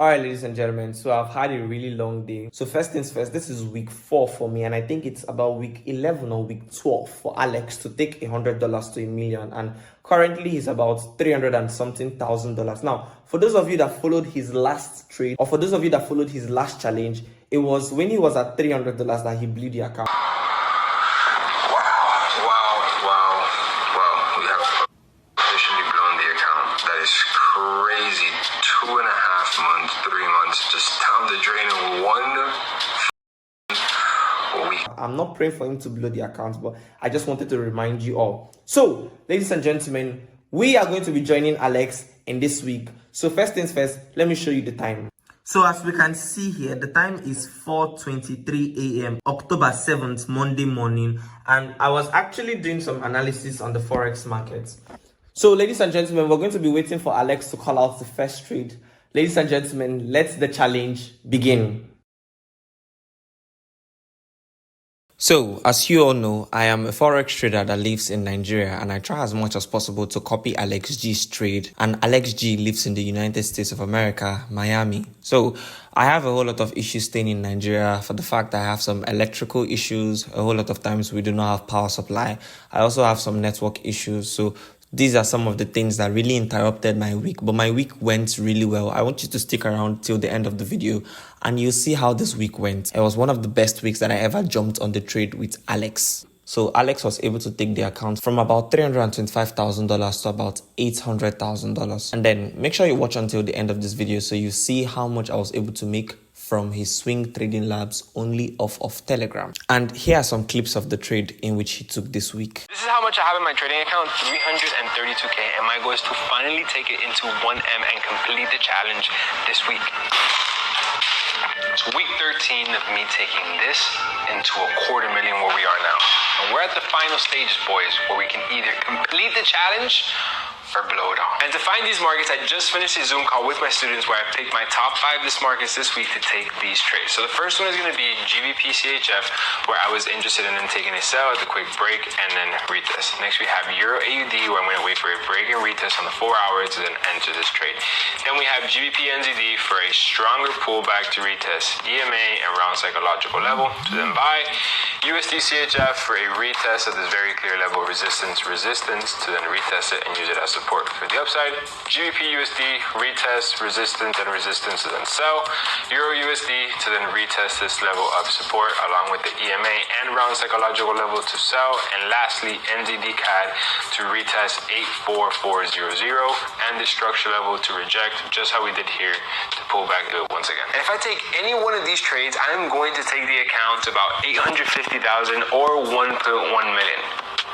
Alright, ladies and gentlemen, so I've had a really long day. So first things first, this is week 4 for me, and I think it's about week 11 or week 12 for Alex to take $100 to $1,000,000, and currently he's about 300 and something thousand dollars. Now, for those of you that followed his last trade, or for those of you that followed his last challenge, it was when he was at $300 that he blew the account. Crazy. 2.5 months, 3 months, just down the drain in 1 week. I'm not praying for him to blow the account, but I just wanted to remind you all. So, ladies and gentlemen, we are going to be joining Alex in this week. So first things first, let me show you the time. So as we can see here, the time is 4:23 a.m. October 7th, Monday morning, and I was actually doing some analysis on the Forex market. So ladies and gentlemen, we're going to be waiting for Alex to call out the first trade. Ladies and gentlemen, let the challenge begin. So, as you all know, I am a Forex trader that lives in Nigeria, and I try as much as possible to copy Alex G's trade. And Alex G lives in the United States of America, Miami. So, I have a whole lot of issues staying in Nigeria for the fact that I have some electrical issues. A whole lot of times we do not have power supply. I also have some network issues. So, these are some of the things that really interrupted my week, but my week went really well. I want you to stick around till the end of the video and you'll see how this week went. It was one of the best weeks that I ever jumped on the trade with Alex. So Alex was able to take the account from about $325,000 to about $800,000. And then make sure you watch until the end of this video so you see how much I was able to make from his swing trading labs only off of Telegram. And here are some clips of the trade in which he took this week. This is how much I have in my trading account, 332K, and my goal is to finally take it into 1M and complete the challenge this week. It's week 13 of me taking this into $250,000 where we are now. And we're at the final stages, boys, where we can either complete the challenge or blow it off. And to find these markets, I just finished a Zoom call with my students where I picked my top 5 list markets this week to take these trades. So the first one is going to be GBPCHF, where I was interested in taking a sell at the quick break and then retest. Next we have Euro AUD, where I'm going to wait for a break and retest on the 4 hours to then enter this trade. Then we have GBPNZD for a stronger pullback to retest EMA and round psychological level to then buy. USDCHF for a retest of this very clear level of resistance to then retest it and use it as support for the upside. GBPUSD retest resistance to then sell. Euro USD to then retest this level of support along with the EMA and round psychological level to sell. And lastly, NZD CAD to retest 84400 and the structure level to reject, just how we did here, to pull back to it once again. And if I take any one of these trades, I'm going to take the account to about 850,000 or 1.1 million.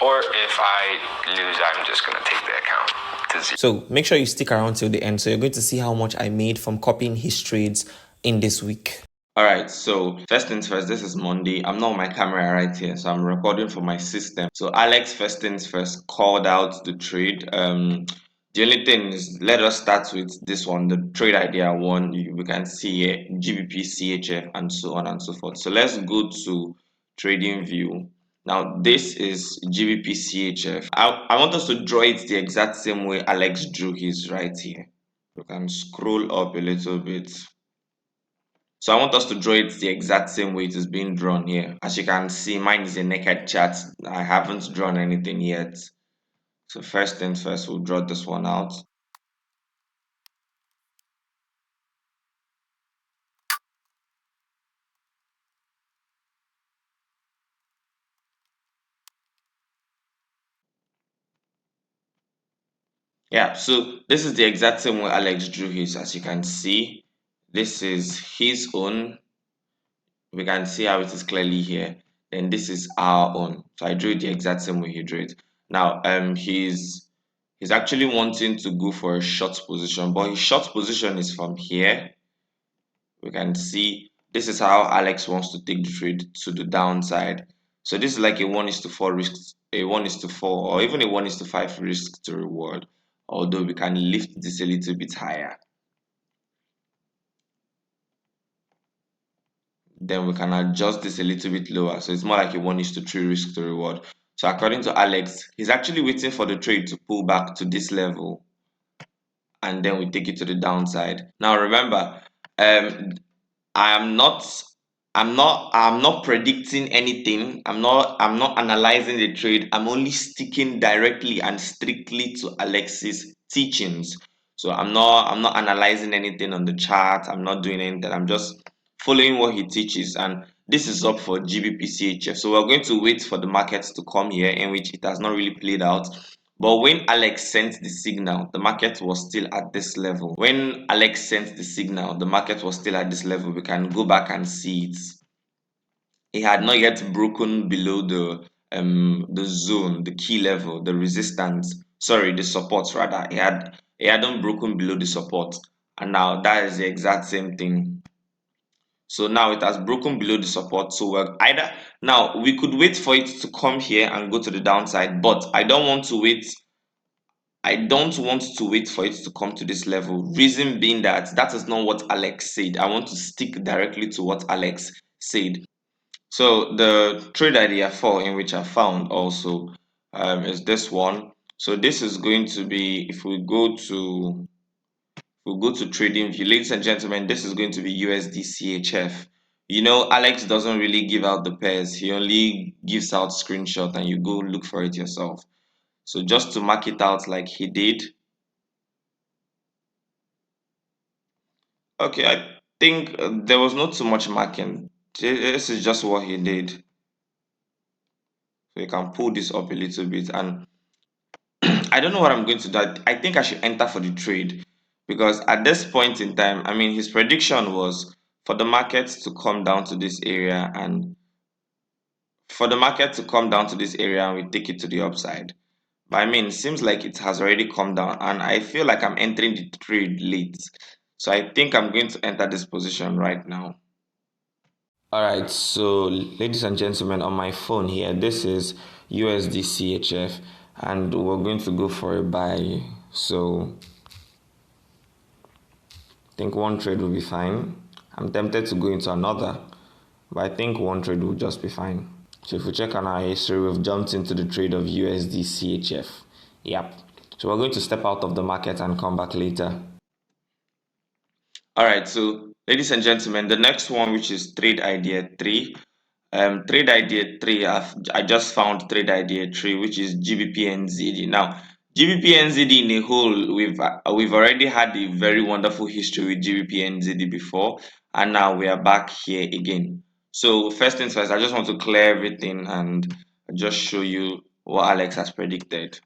Or if I lose, I'm just going to take the account to zero. So make sure you stick around till the end. So you're going to see how much I made from copying his trades in this week. Alright, so first things first, this is Monday. I'm not on my camera right here, so I'm recording for my system. So Alex, first things first, called out the trade. The only thing is, let us start with this one, the trade idea one. We can see here GBPCHF and so on and so forth. So let's go to trading view. Now this is GBPCHF. I want us to draw it the exact same way Alex drew his right here. We can scroll up a little bit. So I want us to draw it the exact same way it is being drawn here. As you can see, mine is a naked chart. I haven't drawn anything yet. So first things first, we'll draw this one out. Yeah, so this is the exact same way Alex drew his. As you can see, this is his own. We can see how it is clearly here. Then this is our own. So I drew it the exact same way he drew it. Now he's actually wanting to go for a short position, but his short position is from here. We can see this is how Alex wants to take the trade to the downside. So this is like a 1:4 risk, a 1:4, or even a 1:5 risk to reward, although we can lift this a little bit higher. Then we can adjust this a little bit lower, so it's more like a 1:3 risk to reward. So according to Alex, he's actually waiting for the trade to pull back to this level, and then we take it to the downside. Now remember, Um, I'm not predicting anything. I'm not analyzing the trade. I'm only sticking directly and strictly to Alex's teachings. So I'm not analyzing anything on the chart. I'm not doing anything. I'm just following what he teaches. And this is up for GBPCHF. So we're going to wait for the markets to come here, in which it has not really played out. But when Alex sent the signal, the market was still at this level. When Alex sent the signal, the market was still at this level. We can go back and see it. It had not yet broken below the zone, the key level, the resistance. Sorry, the support rather. It hadn't broken below the support, and now that is the exact same thing. So now it has broken below the support. So we're either now we could wait for it to come here and go to the downside, but I don't want to wait. I don't want to wait for it to come to this level. Reason being that that is not what Alex said. I want to stick directly to what Alex said. So the trade idea 4 in which I found also is this one. So this is going to be, if we go to trading view, ladies and gentlemen, this is going to be USDCHF. You know, Alex doesn't really give out the pairs. He only gives out screenshot and you go look for it yourself. So just to mark it out like he did. Okay, I think there was not too much marking. This is just what he did. So you can pull this up a little bit, and I don't know what I'm going to do. I think I should enter for the trade because at this point in time, I mean, his prediction was for the market to come down to this area and we take it to the upside. But I mean, it seems like it has already come down, and I feel like I'm entering the trade late. So I think I'm going to enter this position right now. Alright, so ladies and gentlemen, on my phone here, this is USDCHF, and we're going to go for a buy. So I think one trade will be fine. I'm tempted to go into another, but I think one trade will just be fine. So if we check on our history, we've jumped into the trade of USDCHF. Yep. So we're going to step out of the market and come back later. All right, so ladies and gentlemen, the next one, which is trade idea 3. Trade idea 3, I just found trade idea 3, which is GBPNZD. Now, GBPNZD in a whole, we've already had a very wonderful history with GBPNZD before, and now we are back here again. So first things first, I just want to clear everything and just show you what Alex has predicted.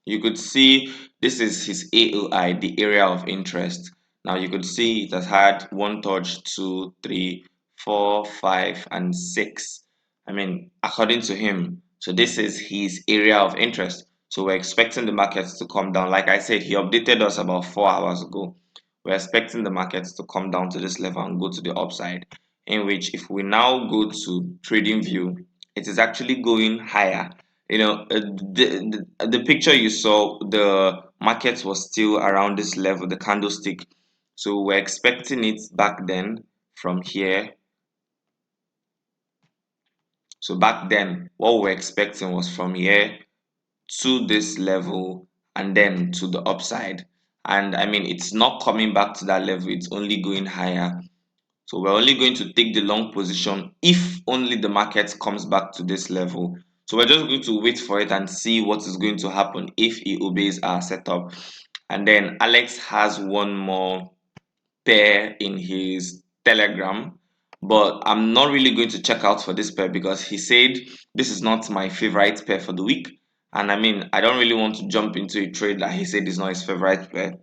You could see this is his AOI, the area of interest. Now you could see it has had one touch, 2, 3, 4, 5, and 6. I mean, according to him. So this is his area of interest. So we're expecting the markets to come down. Like I said, he updated us about 4 hours ago. We're expecting the markets to come down to this level and go to the upside. In which, if we now go to trading view, it is actually going higher. You know, the picture you saw, the market was still around this level, the candlestick. So we're expecting it back then from here. So back then, what we're expecting was from here to this level and then to the upside. And I mean, it's not coming back to that level, it's only going higher. So we're only going to take the long position if only the market comes back to this level. So we're just going to wait for it and see what is going to happen if it obeys our setup. And then Alex has one more pair in his Telegram, but I'm not really going to check out for this pair because he said this is not my favorite pair for the week. And I mean, I don't really want to jump into a trade that he said is not his favorite pair.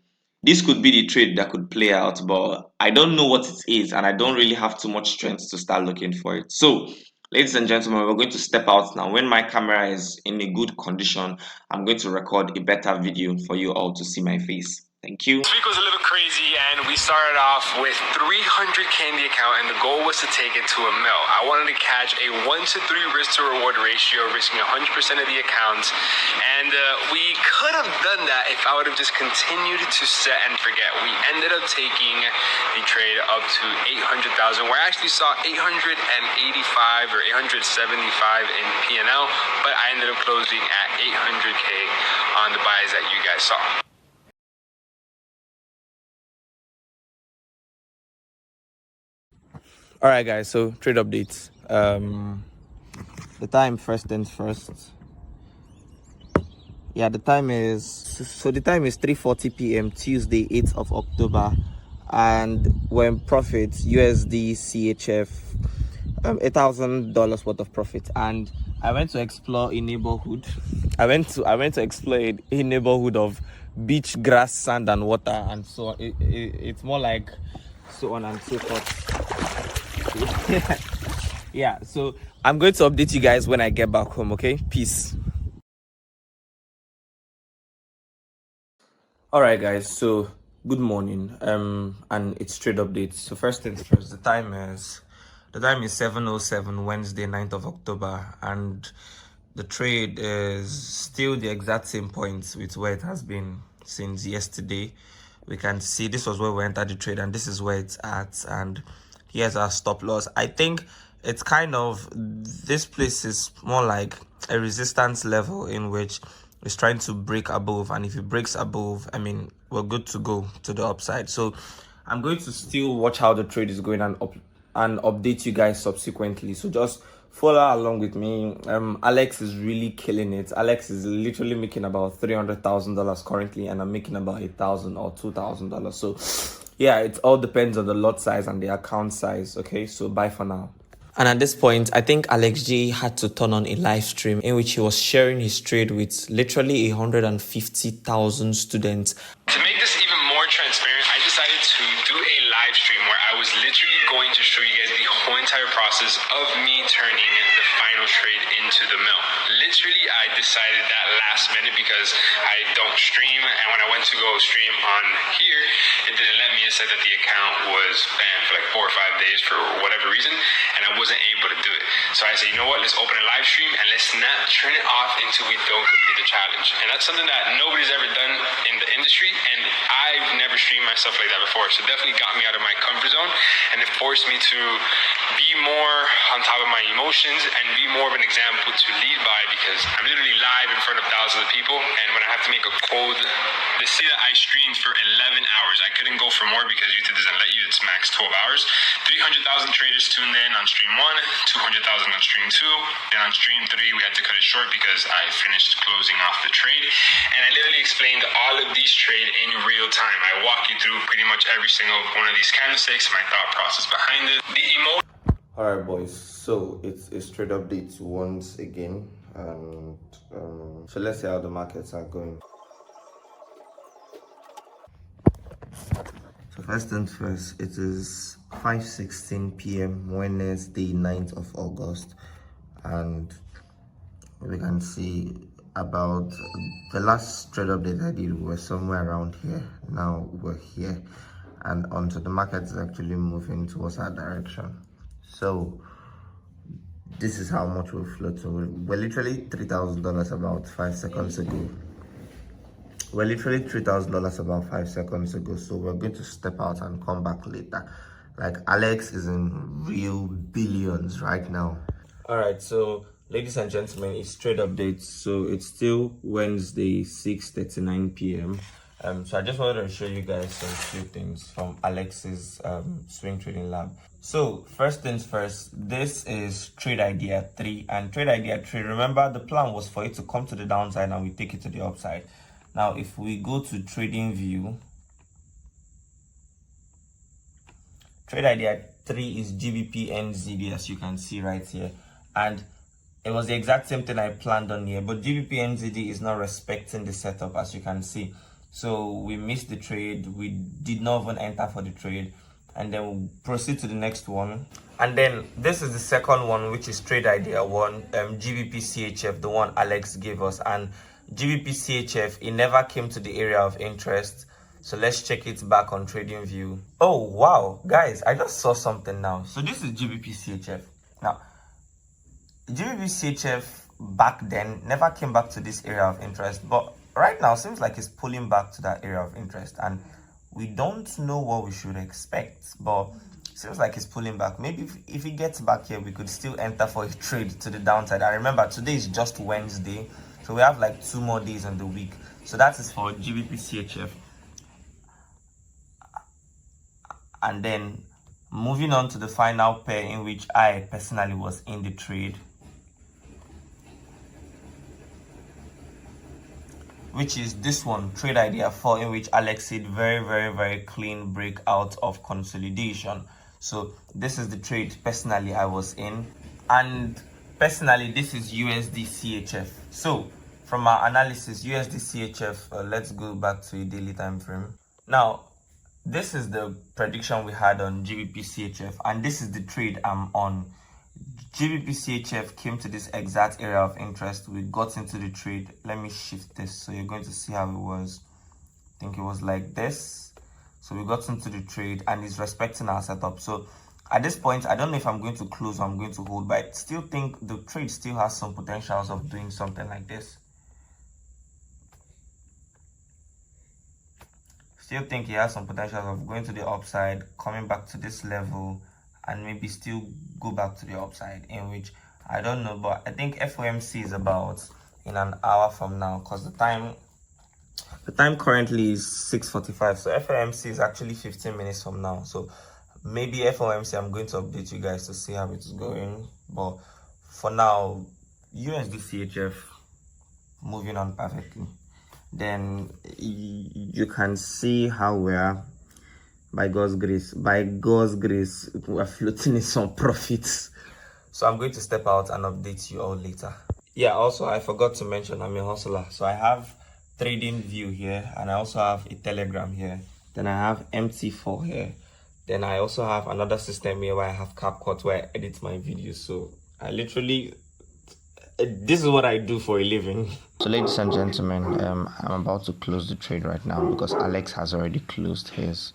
This could be the trade that could play out, but I don't know what it is, and I don't really have too much strength to start looking for it. So, ladies and gentlemen, we're going to step out now. When my camera is in a good condition, I'm going to record a better video for you all to see my face. Thank you. This week was a little crazy, and we started off with 300K in the account, and the goal was to take it to $1 million. I wanted to catch a 1-to-3 risk to reward ratio, risking 100% of the accounts, and we could have done that if I would have just continued to set and forget. We ended up taking the trade up to 800,000, where I actually saw 885 or 875 in P&L, but I ended up closing at 800K highs that you guys saw. All right, guys. So trade updates. The time first things first. Yeah, the time is 3:40 p.m. Tuesday, 8th of October, and we're in profit. USDCHF, $1,000 worth of profit. And I went to explore a neighborhood. I went to explore a neighborhood of beach, grass, sand, and water, and so on. It's more like so on and so forth. Yeah. So I'm going to update you guys when I get back home. Okay, peace. All right, guys. So good morning. And it's trade updates. So first things first. The time is 7:07 Wednesday, 9th of October, and the trade is still the exact same points with where it has been since yesterday. We can see this was where we entered the trade, and this is where it's at. And here's our stop loss. I think it's kind of, this place is more like a resistance level in which it's trying to break above, and if it breaks above, I mean, we're good to go to the upside. So I'm going to still watch how the trade is going and update you guys subsequently. So just follow along with me. Alex is really killing it. Alex is literally making about $300,000 currently, and I'm making about $1,000 or $2,000. So yeah, it all depends on the lot size and the account size. Okay, so bye for now. And at this point, I think Alex G had to turn on a live stream in which he was sharing his trade with literally 150,000 students. To make this even more transparent, I decided to do a live stream where I was literally going to show you guys the whole entire process of me turning the final trade into the mill. Literally, I decided that last minute because I don't stream, and when I went to go stream on here, it didn't let me. It said that the account was banned for like 4 or 5 days for whatever reason, and I wasn't able to do it. So I said, you know what, let's open a live stream and let's not turn it off until we don't complete the challenge. And that's something that nobody's ever done in the industry, and I've never streamed myself like that before. So definitely got me out of my comfort zone, and it forced me to be more on top of my emotions and be more of an example to lead by, because I'm literally live in front of thousands of people, and when I have to make a code, the see that I streamed for 11 hours. I couldn't go for more because YouTube doesn't let you. It's max 12 hours. 300,000 traders tuned in on stream 1, 200,000 on stream 2. Then on stream 3, we had to cut it short because I finished closing off the trade. And I literally explained all of these trade in real time. I walk you through pretty much every single one of these candlesticks, my thought process behind it, the emotion. All right, boys. So it's trade updates once again, and so let's see how the markets are going. So first things first, it is 5:16 p.m. Wednesday, 9th of August, and we can see about the last trade update I did, we were somewhere around here. Now we're here, and onto the market is actually moving towards our direction. So this is how much we've floated. We're literally $3,000 about 5 seconds ago. We're literally $3,000 about 5 seconds ago. So we're going to step out and come back later. Like, Alex is in real billions right now. All right, so ladies and gentlemen, it's trade updates. So it's still Wednesday, 6:39 p.m. So I just wanted to show you guys some few things from Alex's swing trading lab. So first things first, this is trade idea 3, and trade idea 3, remember the plan was for it to come to the downside and we take it to the upside. Now if we go to trading view, trade idea 3 is GBPNZD, as you can see right here, and it was the exact same thing I planned on here, but GBPNZD is not respecting the setup, as you can see. So we missed the trade, we did not even enter for the trade, and then we'll proceed to the next one. And then this is the second one, which is trade idea 1, GBPCHF, the one Alex gave us. And GBPCHF, it never came to the area of interest. So let's check it back on trading view. Oh wow, guys, I just saw something now. So this is GBPCHF. Now GBPCHF back then never came back to this area of interest, but right now seems like it's pulling back to that area of interest, and we don't know what we should expect, but seems like it's pulling back. Maybe if it gets back here, we could still enter for a trade to the downside. And remember, today is just Wednesday, so we have like 2 more days in the week. So that is for GBPCHF. And then moving on to the final pair in which I personally was in the trade, which is this one, trade idea 4, in which Alex said very clean breakout of consolidation. So this is the trade personally I was in, and personally this is USDCHF. So from our analysis, USDCHF, let's go back to a daily time frame. Now this is the prediction we had on GBPCHF, and this is the trade I'm on. GBPCHF came to this exact area of interest. We got into the trade. Let me shift this so you're going to see how it was. I think it was like this. So we got into the trade and it's respecting our setup. So at this point, I don't know if I'm going to close or I'm going to hold, but I still think the trade still has some potentials of doing something like this. Still think it has some potential of going to the upside, coming back to this level, and maybe still go back to the upside, in which I don't know, but I think FOMC is about in an hour from now, because the time currently is 6:45, so FOMC is actually 15 minutes from now. So maybe FOMC, I'm going to update you guys to see how it's going, but for now, USDCHF moving on perfectly. Then you can see how we are, by God's grace, we're floating in some profits. So I'm going to step out and update you all later. Yeah, also I forgot to mention I'm a hustler. So I have Trading View here, and I also have a Telegram here. Then I have MT4 here. Then I also have another system here where I have CapCut where I edit my videos. So I literally, this is what I do for a living. So ladies and gentlemen, I'm about to close the trade right now because Alex has already closed his,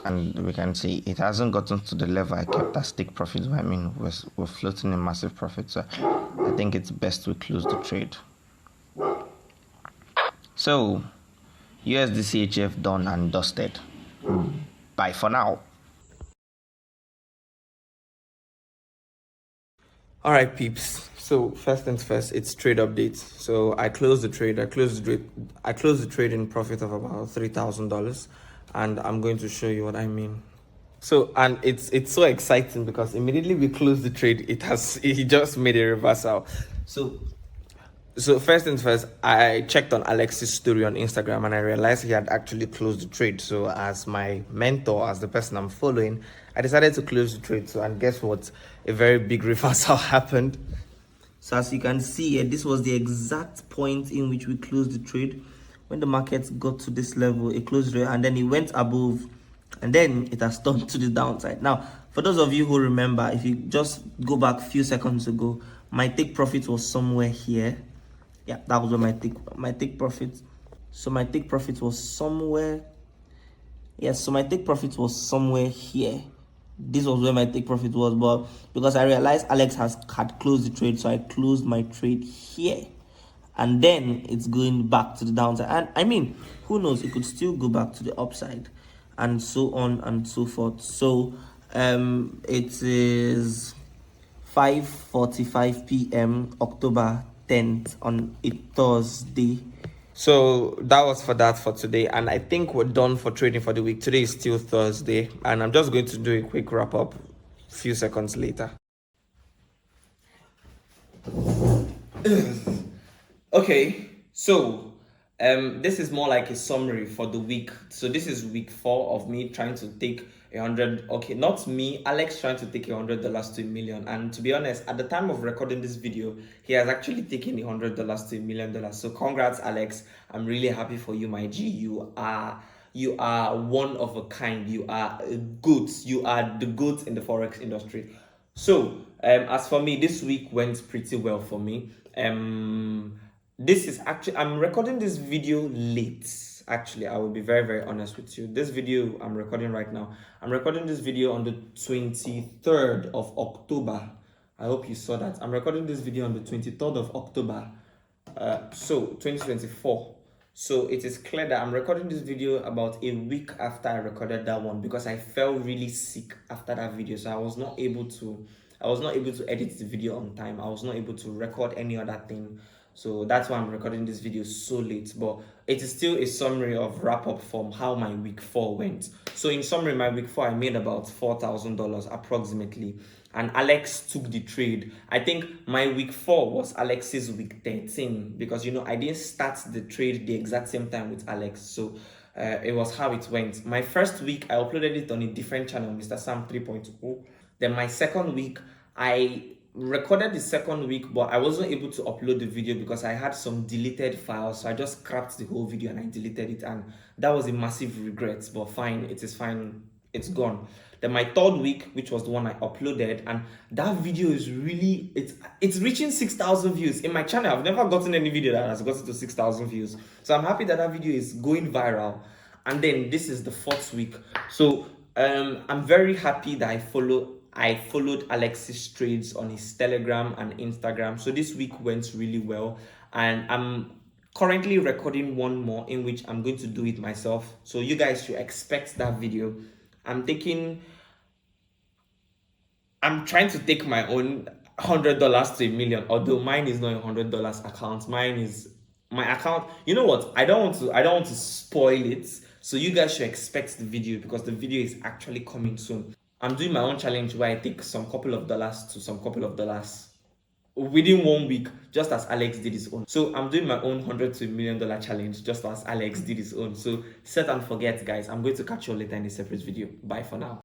and we can see it hasn't gotten to the level I kept as take profits. I mean, we're floating in massive profits, so I think it's best we close the trade. So USDCHF done and dusted. Bye for now. All right, peeps. So first things first, it's trade updates. So I closed the trade. I closed the trade in profit of about $3,000, and I'm going to show you what I mean. So, and it's so exciting because immediately we closed the trade, it just made a reversal. So first things first, I checked on Alex's story on Instagram and I realized he had actually closed the trade. So as my mentor, as the person I'm following, I decided to close the trade. So, and guess what? A very big reversal happened. So as you can see, this was the exact point in which we closed the trade. When the market got to this level, it closed there, and then it went above, and then it has turned to the downside. Now, for those of you who remember, if you just go back a few seconds ago, my take profit was somewhere here. Yeah, that was where my take profit. So my take profit was somewhere. Yes, so my take profit was somewhere here. This was where my take profit was, but because I realized Alex had closed the trade, so I closed my trade here. And then it's going back to the downside. And I mean, who knows, it could still go back to the upside, and so on and so forth. So it is 5:45 p.m. October 10th on a Thursday. So that was for that for today, and I think we're done for trading for the week. Today is still Thursday, and I'm just going to do a quick wrap up a few seconds later. Okay, so this is more like a summary for the week. So this is week 4 of me trying to take 100. Okay, not me, Alex trying to take $100 to $1 million. And to be honest, at the time of recording this video, he has actually taken $100 to $1 million. So congrats, Alex. I'm really happy for you, my G. You are one of a kind. You are a goat. You are the goat in the Forex industry. So as for me, this week went pretty well for me. This is actually, I'm recording this video late. Actually, I will be very honest with you. This video I'm recording right now, I'm recording this video on the 23rd of October. I hope you saw that. I'm recording this video on the 23rd of October, so 2024. So it is clear that I'm recording this video about a week after I recorded that one, because I felt really sick after that video. So I was not able to edit the video on time. I was not able to record any other thing. So that's why I'm recording this video so late, but it is still a summary of wrap up from how my week 4 went. So in summary, my week 4, I made about $4,000 approximately, and Alex took the trade. I think my week 4 was Alex's week 13 because I didn't start the trade the exact same time with Alex. So it was how it went. My first week, I uploaded it on a different channel, Mr. Sam 3.0. Then my second week, I recorded the second week, but I wasn't able to upload the video because I had some deleted files. So I just scrapped the whole video and I deleted it, and that was a massive regret, but fine, it is fine, it's gone. Then my third week, which was the one I uploaded, and that video is really, it's reaching 6,000 views in my channel. I've never gotten any video that has gotten to 6,000 views, so I'm happy that that video is going viral. And then this is the fourth week, so I'm very happy that I followed Alex's trades on his Telegram and Instagram. So this week went really well, and I'm currently recording one more in which I'm going to do it myself. So you guys should expect that video. I'm trying to take my own $100 to $1 million, although mine is not a $100 account. Mine is my account. You know what? I don't want to spoil it. So you guys should expect the video because the video is actually coming soon. I'm doing my own challenge where I take some couple of dollars to some couple of dollars within 1 week, just as Alex did his own. So I'm doing my own $100 to $1 million challenge, just as Alex did his own. So set and forget, guys. I'm going to catch you later in a separate video. Bye for now.